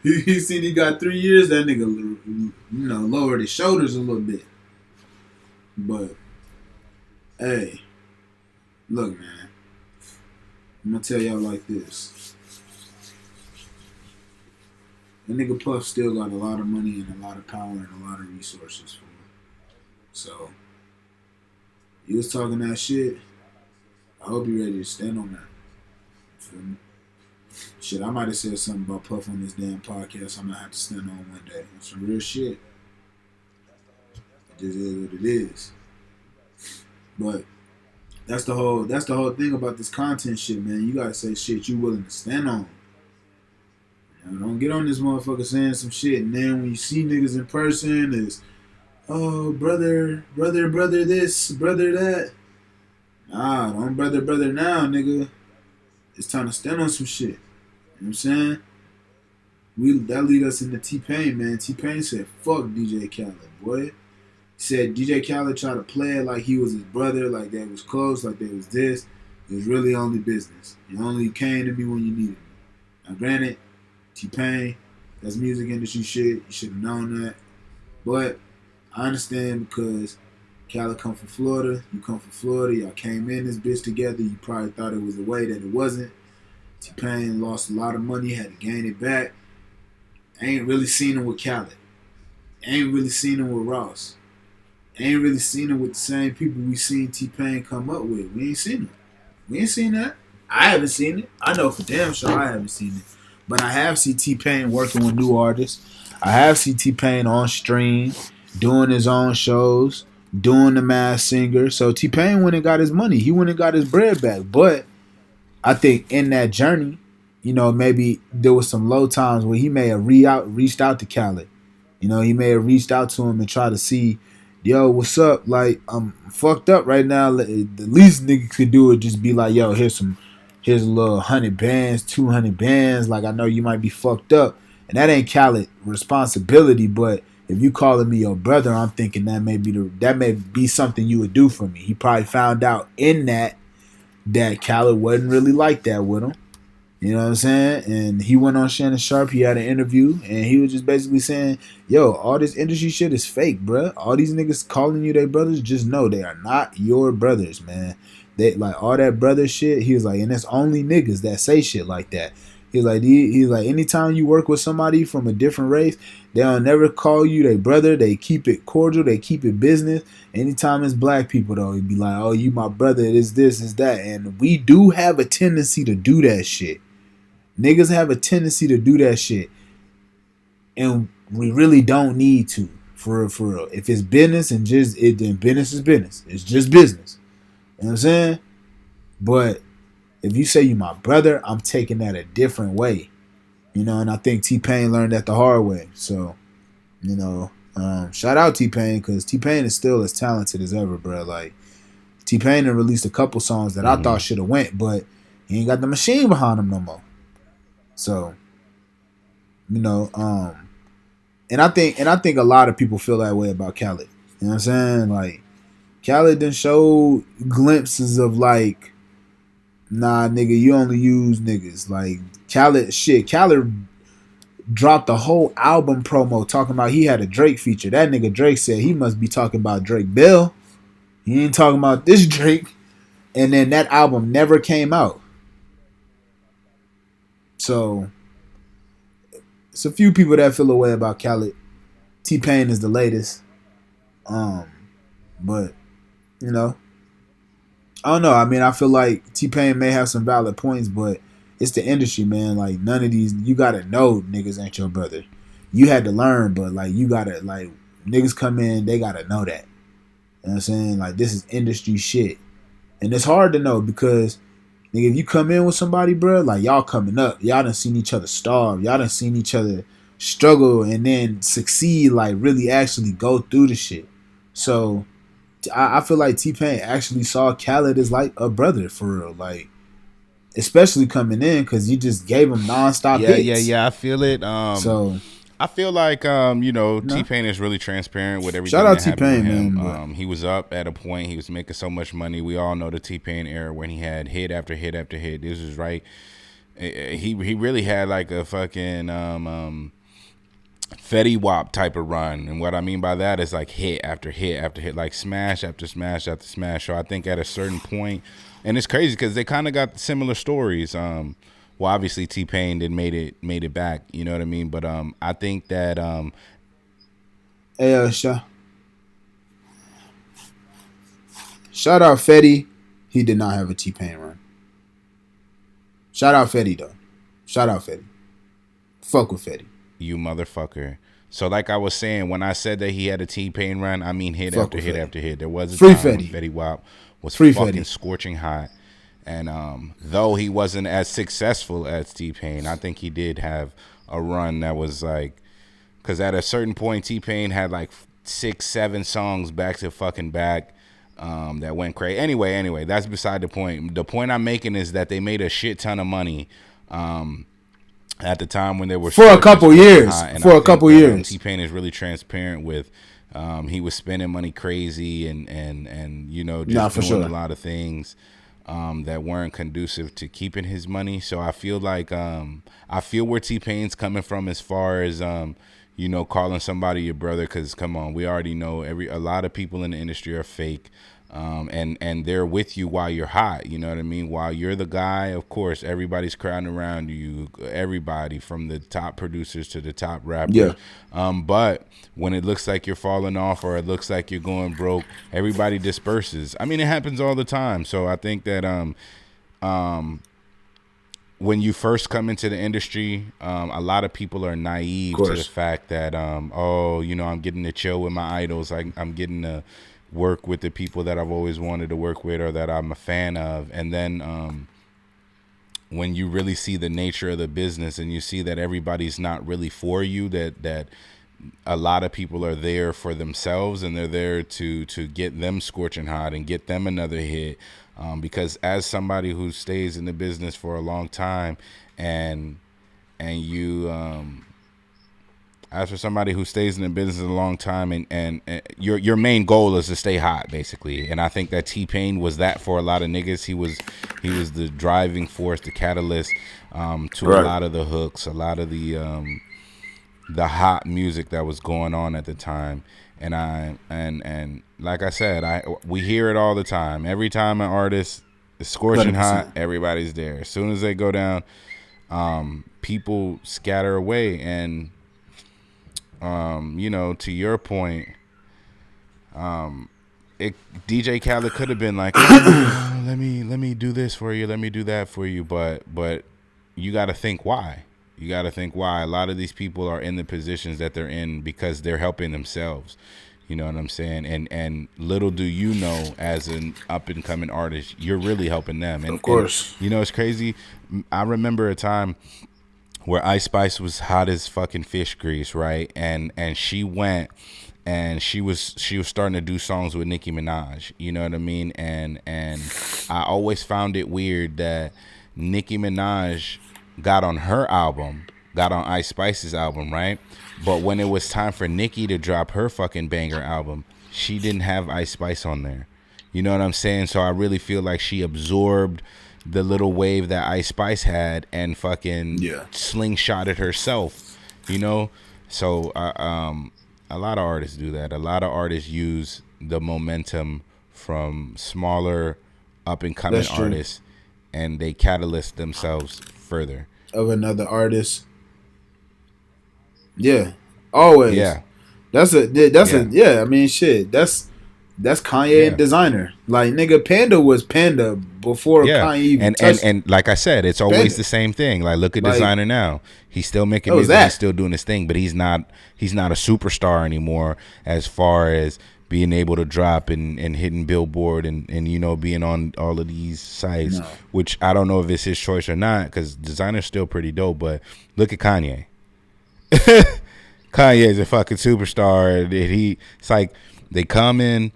He seen he got 3 years. That nigga, lowered his shoulders a little bit. But, hey, look, man. I'm gonna tell y'all like this. That nigga Puff still got a lot of money and a lot of power and a lot of resources for him. So, you was talking that shit. I hope you're ready to stand on that. Feel me? Shit, I might have said something about Puff on this damn podcast I'm gonna have to stand on one day. That's some real shit. It just is what it is. But that's the whole thing about this content shit, man. You gotta say shit you willing to stand on. Don't get on this motherfucker saying some shit and then when you see niggas in person it's brother this, brother that. Nah, don't brother now, nigga. It's time to stand on some shit. You know what I'm saying? That lead us into T-Pain, man. T-Pain said, fuck DJ Khaled, boy. He said DJ Khaled tried to play it like he was his brother, like they was close, like they was this. It was really only business. He only came to me when you needed me. Now, granted, T-Pain, that's music industry shit. You should have known that. But I understand because Khaled come from Florida. You come from Florida. Y'all came in this bitch together. You probably thought it was a way that it wasn't. T-Pain lost a lot of money, had to gain it back. Ain't really seen him with Khaled. Ain't really seen him with Ross. Ain't really seen him with the same people we seen T-Pain come up with. We ain't seen him. We ain't seen that. I haven't seen it. I know for damn sure I haven't seen it. But I have seen T-Pain working with new artists. I have seen T-Pain on stream, doing his own shows, doing the Masked Singer. So T-Pain went and got his money. He went and got his bread back. But I think in that journey, maybe there was some low times where he may have reached out to Khaled. He may have reached out to him and tried to see, yo, what's up? Like, I'm fucked up right now. The least nigga could do it just be like, yo, here's a little 100 bands, 200 bands. Like, I know you might be fucked up. And that ain't Khaled responsibility, but if you calling me your brother, I'm thinking that may be something you would do for me. He probably found out in that Khaled wasn't really like that with him. You know what I'm saying? And he went on Shannon Sharp. He had an interview, and he was just basically saying, yo, all this industry shit is fake, bruh. All these niggas calling you their brothers, just know they are not your brothers, man. They like all that brother shit. He was like, and it's only niggas that say shit like that. He's like, anytime you work with somebody from a different race, they'll never call you their brother. They keep it cordial. They keep it business. Anytime it's black people, though, he'd be like, oh, you my brother. It's this, it's that. And we do have a tendency to do that shit. Niggas have a tendency to do that shit. And we really don't need to. For real. If it's business and then business is business. It's just business. You know what I'm saying? But if you say you my brother, I'm taking that a different way. And I think T-Pain learned that the hard way. So, Shout out T-Pain, because T-Pain is still as talented as ever, bro. Like, T-Pain had released a couple songs that I thought should have went, but he ain't got the machine behind him no more. So, you know, and I think a lot of people feel that way about Khaled. You know what I'm saying? Like, Khaled done showed glimpses of like, nah, nigga, you only use niggas. Like, Khaled dropped the whole album promo talking about he had a Drake feature. That nigga Drake said he must be talking about Drake Bell. He ain't talking about this Drake. And then that album never came out. So it's a few people that feel a way about Khaled. T-Pain is the latest. But you know, I don't know. I mean, I feel like T-Pain may have some valid points, but it's the industry, man. Like, none of these, you gotta know niggas ain't your brother. You had to learn, but like, you gotta, like, niggas come in, they gotta know that. You know what I'm saying? Like, this is industry shit. And it's hard to know because, nigga, if you come in with somebody, bro, like, y'all coming up, y'all done seen each other starve, y'all done seen each other struggle and then succeed, like, really actually go through the shit. So, I feel like T-Pain actually saw Khaled as like a brother for real, like, especially coming in because you just gave him nonstop hits. Yeah. I feel it. So I feel like T-Pain is really transparent with everything shout out that happened T-Pain, with him. man. He was up at a point. He was making so much money. We all know the T-Pain era when he had hit after hit after hit. This was right. He really had like a fucking Fetty Wap type of run, and what I mean by that is like hit after hit after hit, like smash after smash after smash. So I think at a certain point, and it's crazy because they kind of got similar stories. Well, obviously T-Pain did made it back, you know what I mean. But I think that hey, shout out Fetty. He did not have a T-Pain run. Shout out Fetty though. Shout out Fetty. Fuck with Fetty. You motherfucker. So like I was saying, when I said that he had a T-Pain run, I mean hit after hit after hit. There was a time when Fetty Wap was fucking scorching hot. And though he wasn't as successful as T-Pain, I think he did have a run that was like, because at a certain point, T-Pain had like 6-7 songs back to fucking back that went crazy. Anyway, that's beside the point. The point I'm making is that they made a shit ton of money at the time when they were for a couple years. T-Pain is really transparent with he was spending money crazy and you know just doing a lot of things that weren't conducive to keeping his money. So I feel like I feel where T-Pain's coming from as far as you know, calling somebody your brother, because come on, we already know a lot of people in the industry are fake. And they're with you while you're hot, you know what I mean? While you're the guy, of course, everybody's crowding around you, everybody from the top producers to the top rappers. Yeah. But when it looks like you're falling off or it looks like you're going broke, everybody disperses. I mean, it happens all the time. So I think that when you first come into the industry, a lot of people are naive to the fact that, oh, you know, I'm getting to chill with my idols. I'm getting to work with the people that I've always wanted to work with or that I'm a fan of. And then when you really see the nature of the business and you see that everybody's not really for you, that a lot of people are there for themselves and they're there to get them scorching hot and get them another hit. Because as somebody who stays in the business for a long time and you as for somebody who stays in the business a long time and your main goal is to stay hot, basically. And I think that T-Pain was that for a lot of niggas. He was the driving force, the catalyst to a lot of the hooks, a lot of the hot music that was going on at the time. And like I said, we hear it all the time. Every time an artist is scorching 100%. Hot, everybody's there. As soon as they go down, people scatter away. And you know, to your point, DJ Khaled could have been like, oh, let me do this for you, let me do that for you, but you got to think why. You got to think why. A lot of these people are in the positions that they're in because they're helping themselves. You know what I'm saying? And little do you know, as an up and coming artist, you're really helping them. And, of course. And, you know, it's crazy. I remember a time where Ice Spice was hot as fucking fish grease, right? And she went and she was starting to do songs with Nicki Minaj. You know what I mean? And I always found it weird that Nicki Minaj got on her album, got on Ice Spice's album, right? But when it was time for Nicki to drop her fucking banger album, she didn't have Ice Spice on there. You know what I'm saying? So I really feel like she absorbed the little wave that Ice Spice had and fucking slingshotted herself. You know, so a lot of artists do that. A lot of artists use the momentum from smaller up and coming artists, and they catalyst themselves further of another artist. Yeah, always. Yeah, I mean, shit. That's Kanye and Designer. Like, nigga, Panda was Panda before Kanye even touched. And like I said, it's always Panda. the same thing. Like, look at Like, Designer now. He's still making music. He's still doing his thing, but he's not a superstar anymore as far as being able to drop and hitting Billboard and you know, being on all of these sites, which I don't know if it's his choice or not, because Designer's still pretty dope. But look at Kanye. Kanye's a fucking superstar. It's like they come in.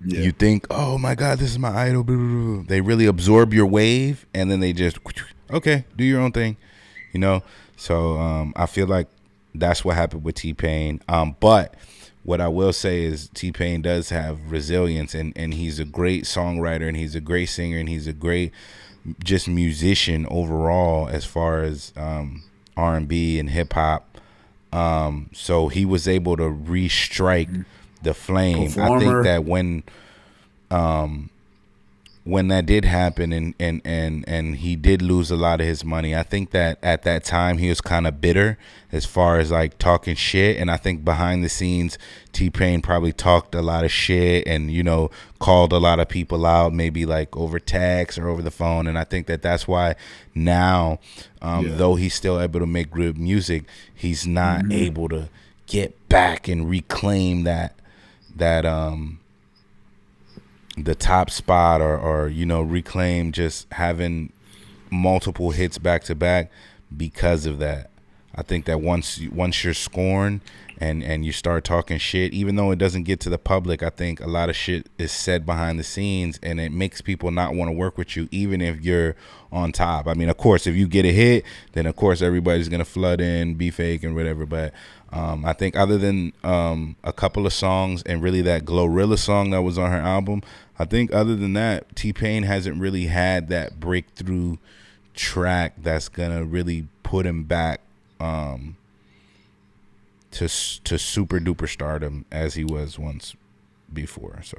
Yeah. You think, oh my God, this is my idol. Blah, blah, blah. They really absorb your wave, and then they just, okay, do your own thing, you know. So I feel like that's what happened with T-Pain. But what I will say is T-Pain does have resilience, and he's a great songwriter, and he's a great singer, and he's a great just musician overall as far as R&B and hip hop. So he was able to restrike the flame. I think that when that did happen and he did lose a lot of his money, I think that at that time he was kind of bitter as far as like talking shit, and I think behind the scenes T-Pain probably talked a lot of shit and, you know, called a lot of people out, maybe like over text or over the phone, and I think that that's why now though he's still able to make good music, he's not able to get back and reclaim that the top spot or you know, reclaim just having multiple hits back to back because of that. I think that once you're scorned and you start talking shit, even though it doesn't get to the public, I think a lot of shit is said behind the scenes, and it makes people not want to work with you even if you're on top. I mean, of course, if you get a hit, then of course everybody's gonna flood in, be fake and whatever, but I think other than a couple of songs and really that Glorilla song that was on her album, I think other than that, T-Pain hasn't really had that breakthrough track that's gonna really put him back to super duper stardom as he was once before. So,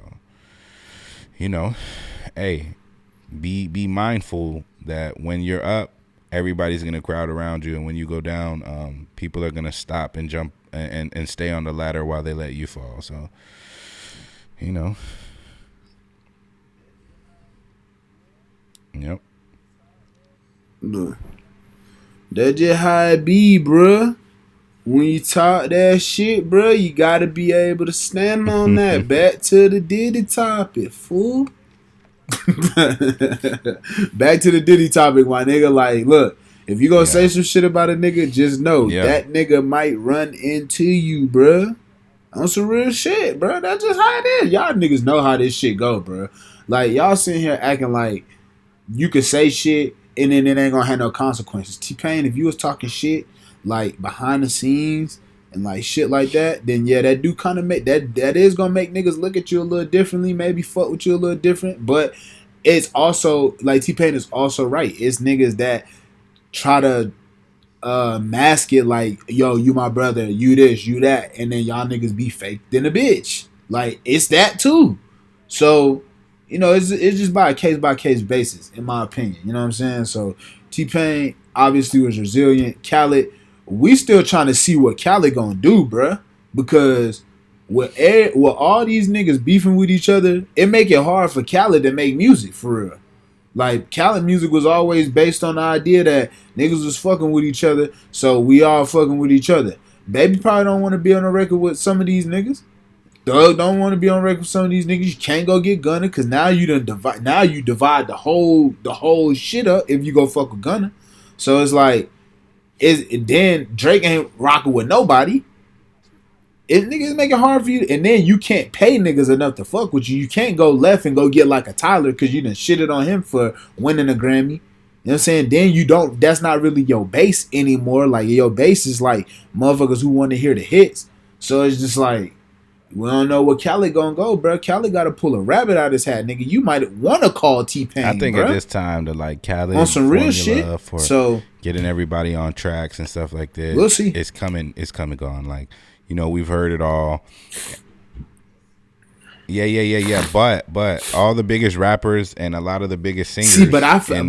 you know, hey, be mindful that when you're up, everybody's gonna crowd around you, and when you go down, people are gonna stop and jump and stay on the ladder while they let you fall. So, you know. Yep. Look, that's just how it be, bruh. When you talk that shit, bruh, you gotta be able to stand on that. Back to the Diddy topic, fool. Back to the Diddy topic, my nigga. Like, look, if you gonna say some shit about a nigga, just know that nigga might run into you, bruh. On some real shit, bruh. That's just how it is. Y'all niggas know how this shit go, bruh. Like, y'all sitting here acting like you could say shit and then it ain't gonna have no consequences. T-Pain, if you was talking shit like behind the scenes and like shit like that, then yeah, that do kind of make that is gonna make niggas look at you a little differently, maybe fuck with you a little different. But it's also like T-Pain is also right. It's niggas that try to mask it like, yo, you my brother, you this, you that, and then y'all niggas be fake than a bitch. Like, it's that too. So, you know, it's just by a case basis, in my opinion. You know what I'm saying? So T-Pain obviously was resilient. Khaled, we still trying to see what Khaled gonna do, bruh. Because with all these niggas beefing with each other, it make it hard for Khaled to make music for real. Like, Khaled music was always based on the idea that niggas was fucking with each other, so we all fucking with each other. Baby probably don't want to be on the record with some of these niggas. Doug don't want to be on record with some of these niggas. You can't go get Gunna because now you done divide. Now you divide the whole shit up if you go fuck with Gunna. So it's like Is then Drake ain't rocking with nobody. It niggas make it hard for you, and then you can't pay niggas enough to fuck with you. You can't go left and go get like a Tyler because you done shitted on him for winning a Grammy. You know what I'm saying? Then you don't. That's not really your base anymore. Like your base is like motherfuckers who want to hear the hits. So it's just like we don't know where Khaled gonna go, bro. Khaled got to pull a rabbit out his hat, nigga. You might want to call T-Pain. I think bro. At this time to like Khaled on some real shit. For so getting everybody on tracks and stuff like that. We'll see. It's coming. It's coming. Gone. Like. You know, we've heard it all. Yeah. But all the biggest rappers and a lot of the biggest singers. See, but I feel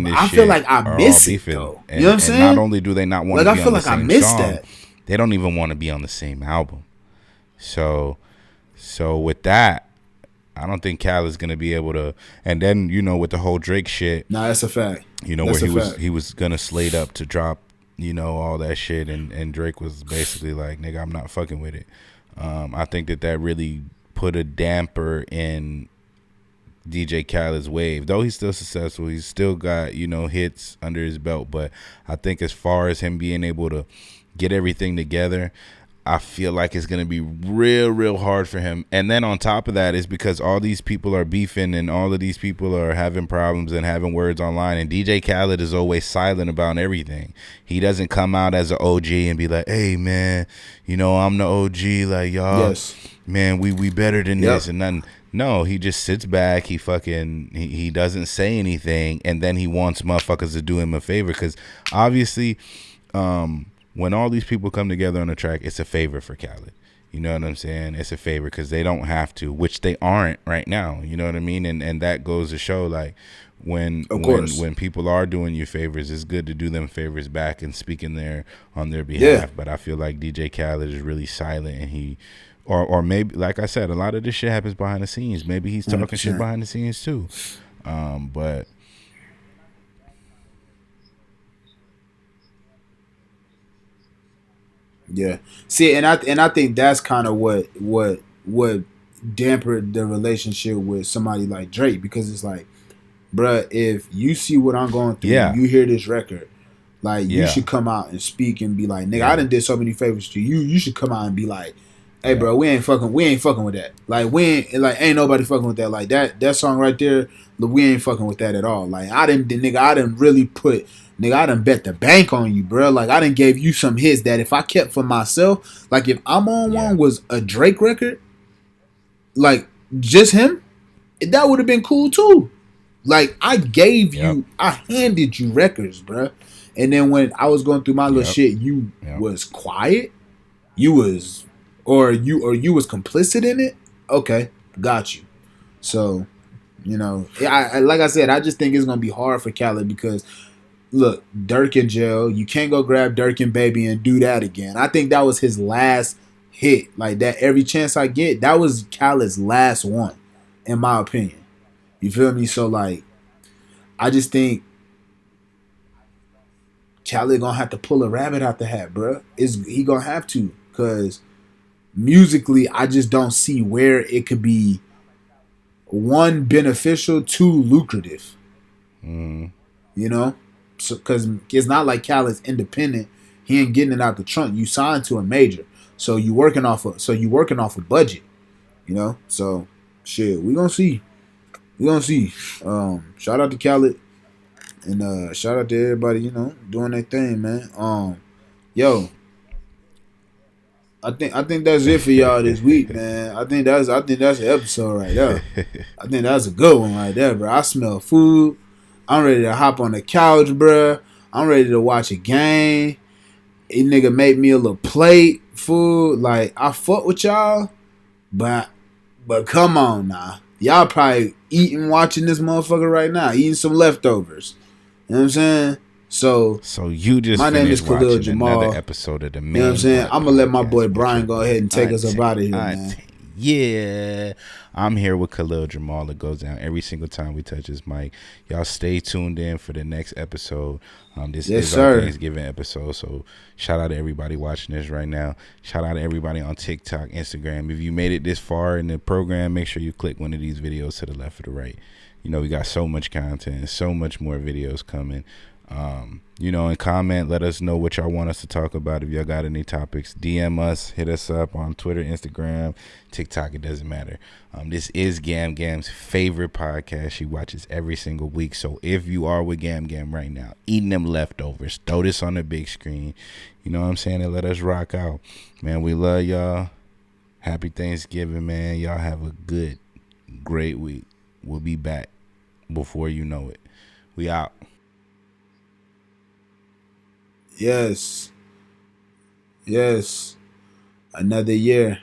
like I miss it though. And, you know what I'm saying? Not only do they not want to be on the same song, that. They don't even want to be on the same album. So with that, I don't think Cal is gonna be able to. And then with the whole Drake shit. Nah, that's a fact. Where he was gonna slate up to drop. All that shit, and Drake was basically like, nigga, I'm not fucking with it. I think that really put a damper in DJ Khaled's wave. Though he's still successful, he's still got, hits under his belt. But I think as far as him being able to get everything together, I feel like it's going to be real, real hard for him. And then on top of that is because all these people are beefing and all of these people are having problems and having words online. And DJ Khaled is always silent about everything. He doesn't come out as an OG and be like, hey, man, I'm the OG. Like, y'all, man, we better than this and nothing. No, he just sits back. He doesn't say anything. And then he wants motherfuckers to do him a favor because obviously when all these people come together on a track, it's a favor for Khaled. You know what I'm saying? It's a favor because they don't have to, which they aren't right now. You know what I mean? And that goes to show, like, when people are doing you favors, it's good to do them favors back and speaking on their behalf. Yeah. But I feel like DJ Khaled is really silent, and or maybe, like I said, a lot of this shit happens behind the scenes. Maybe he's talking 100%. Shit behind the scenes too. But. Yeah. See, and I think that's kind of what dampened the relationship with somebody like Drake, because it's like, bruh, if you see what I'm going through, you hear this record, like you should come out and speak and be like, nigga, I done did so many favors to you. You should come out and be like, hey, bro, we ain't fucking with that. Like ain't nobody fucking with that. Like that song right there, we ain't fucking with that at all. Like I done bet the bank on you, bro. Like I done gave you some hits that if I kept for myself, like if I'm on one was a Drake record, like just him, that would have been cool too. Like I gave you, I handed you records, bro. And then when I was going through my little shit, you was quiet. You was complicit in it. Okay, got you. So, like I said, I just think it's gonna be hard for Khaled because. Look, Dirk in jail. You can't go grab Dirk and Baby and do that again. I think that was his last hit. Like that, every chance I get, that was Khaled's last one, in my opinion. You feel me? So like, I just think Khaled gonna have to pull a rabbit out the hat, bro. He gonna have to, because musically, I just don't see where it could be, one, beneficial, two, lucrative. So, because it's not like Khaled's independent, he ain't getting it out the trunk. You signed to a major, so you working off a budget, So shit, we gonna see. Shout out to Khaled, and shout out to everybody, doing their thing, man. Yo, I think that's it for y'all this week, man. I think that's the episode right there. I think that's a good one right there, bro. I smell food. I'm ready to hop on the couch, bruh. I'm ready to watch a game. A nigga made me a little plate, food. Like, I fuck with y'all, but come on now. Y'all probably watching this motherfucker right now, eating some leftovers. You know what I'm saying? So you just my name is Khalil Jamal. Another episode of the Man. You know what I'm saying? I'm gonna let my boy Brian go ahead and take us up out of here, man. Yeah, I'm here with Khalil Jamal. It goes down every single time we touch his mic. Y'all stay tuned in for the next episode. This is our Thanksgiving episode, so shout out to everybody watching this right now. Shout out to everybody on TikTok, Instagram. If you made it this far in the program, make sure you click one of these videos to the left or the right. We got so much content, so much more videos coming. And comment, let us know what y'all want us to talk about. If y'all got any topics, DM us, hit us up on Twitter, Instagram, TikTok, it doesn't matter. This is Gam Gam's favorite podcast. She watches every single week. So if you are with Gam Gam right now, eating them leftovers, throw this on the big screen. You know what I'm saying? And let us rock out. Man, we love y'all. Happy Thanksgiving, man. Y'all have a good, great week. We'll be back before you know it. We out. Yes. Another year.